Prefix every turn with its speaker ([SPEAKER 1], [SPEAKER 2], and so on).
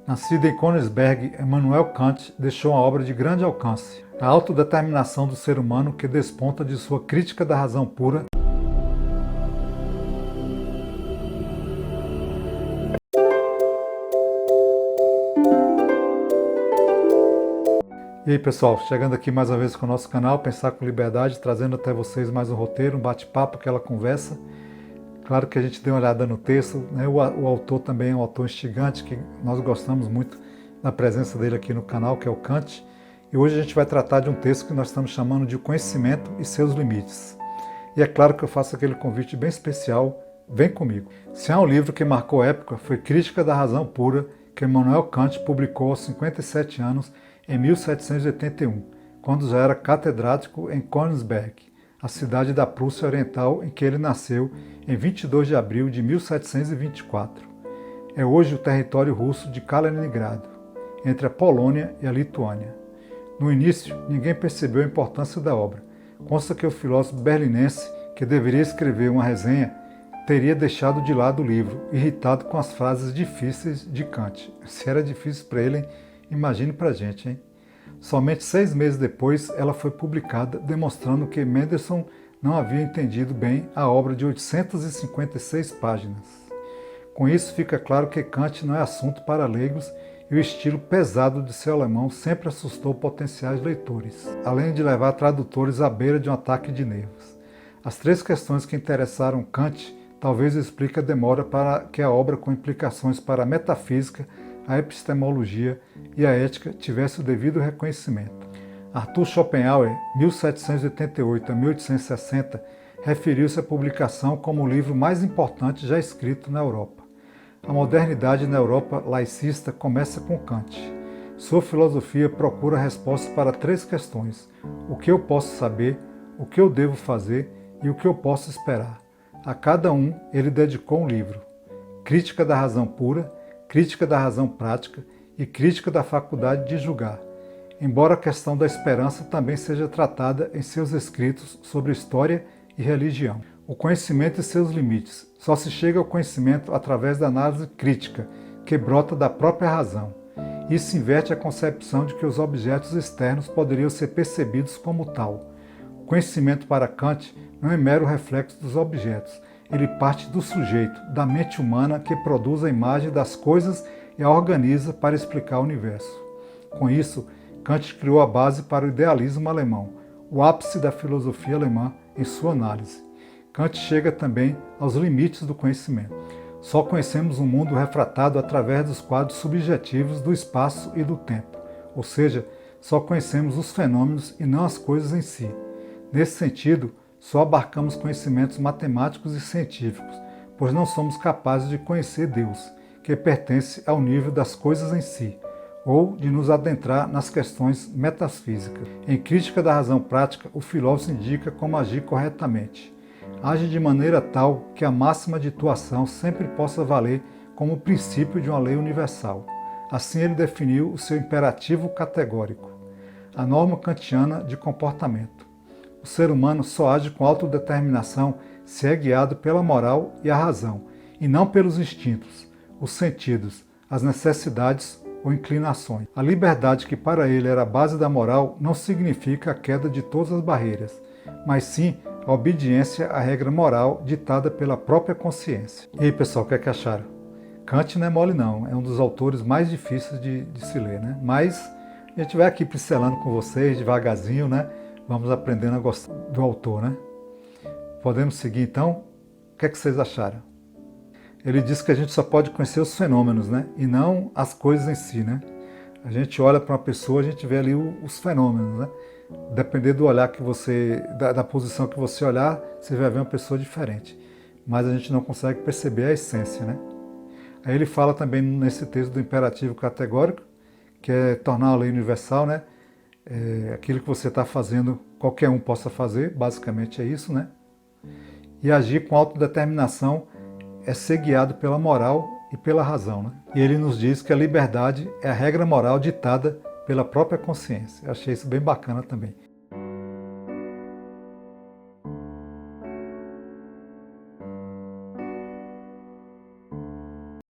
[SPEAKER 1] Nascido em Königsberg, Immanuel Kant deixou uma obra de grande alcance, a autodeterminação do ser humano que desponta de sua crítica da razão pura. E aí pessoal, chegando aqui mais uma vez com o nosso canal Pensar com Liberdade, trazendo até vocês mais um roteiro, um bate-papo, aquela conversa. Claro que a gente deu uma olhada no texto, né? O autor também é um autor instigante, que nós gostamos muito da presença dele aqui no canal, que é o Kant. E hoje a gente vai tratar de um texto que nós estamos chamando de O Conhecimento e Seus Limites. E é claro que eu faço aquele convite bem especial, vem comigo. Se há um livro que marcou época, foi Crítica da Razão Pura, que Immanuel Kant publicou aos 57 anos, em 1781, quando já era catedrático em Königsberg, a cidade da Prússia Oriental em que ele nasceu em 22 de abril de 1724. É hoje o território russo de Kaliningrado, entre a Polônia e a Lituânia. No início, ninguém percebeu a importância da obra. Consta que o filósofo berlinense, que deveria escrever uma resenha, teria deixado de lado o livro, irritado com as frases difíceis de Kant. Se era difícil para ele, imagine para a gente, hein? Somente 6 meses depois, ela foi publicada, demonstrando que Mendelssohn não havia entendido bem a obra de 856 páginas. Com isso, fica claro que Kant não é assunto para leigos e o estilo pesado de seu alemão sempre assustou potenciais leitores, além de levar tradutores à beira de um ataque de nervos. As 3 questões que interessaram Kant talvez explique a demora para que a obra com implicações para a metafísica, a epistemologia e a ética tivesse o devido reconhecimento. Arthur Schopenhauer, 1788 a 1860, referiu-se à publicação como o livro mais importante já escrito na Europa. A modernidade na Europa laicista começa com Kant. Sua filosofia procura respostas para 3 questões: o que eu posso saber, o que eu devo fazer e o que eu posso esperar. A cada um ele dedicou um livro: Crítica da Razão Pura, Crítica da Razão Prática e Crítica da Faculdade de Julgar, embora a questão da esperança também seja tratada em seus escritos sobre história e religião. O conhecimento e seus limites. Só se chega ao conhecimento através da análise crítica, que brota da própria razão. Isso inverte a concepção de que os objetos externos poderiam ser percebidos como tal. O conhecimento para Kant não é mero reflexo dos objetos, ele parte do sujeito, da mente humana que produz a imagem das coisas e a organiza para explicar o universo. Com isso, Kant criou a base para o idealismo alemão, o ápice da filosofia alemã em sua análise. Kant chega também aos limites do conhecimento. Só conhecemos um mundo refratado através dos quadros subjetivos do espaço e do tempo, ou seja, só conhecemos os fenômenos e não as coisas em si. Nesse sentido, só abarcamos conhecimentos matemáticos e científicos, pois não somos capazes de conhecer Deus, que pertence ao nível das coisas em si, ou de nos adentrar nas questões metafísicas. Em Crítica da Razão Prática, o filósofo indica como agir corretamente. Age de maneira tal que a máxima de tua ação sempre possa valer como princípio de uma lei universal. Assim ele definiu o seu imperativo categórico, a norma kantiana de comportamento. O ser humano só age com autodeterminação se é guiado pela moral e a razão, e não pelos instintos, os sentidos, as necessidades ou inclinações. A liberdade que para ele era a base da moral não significa a queda de todas as barreiras, mas sim a obediência à regra moral ditada pela própria consciência. E aí pessoal, o que é que acharam? Kant não é mole não, é um dos autores mais difíceis de se ler, né? Mas a gente vai aqui pincelando com vocês devagarzinho, né? Vamos aprendendo a gostar do autor, né? Podemos seguir então? O que é que vocês acharam? Ele diz que a gente só pode conhecer os fenômenos, né? E não as coisas em si, né? A gente olha para uma pessoa, a gente vê ali os fenômenos, né? Dependendo do olhar que você, da posição que você olhar, você vai ver uma pessoa diferente. Mas a gente não consegue perceber a essência, né? Aí ele fala também nesse texto do imperativo categórico, que é tornar a lei universal, né? Aquilo que você está fazendo, qualquer um possa fazer, basicamente é isso, né? E agir com autodeterminação é ser guiado pela moral e pela razão, né? E ele nos diz que a liberdade é a regra moral ditada pela própria consciência. Eu achei isso bem bacana também.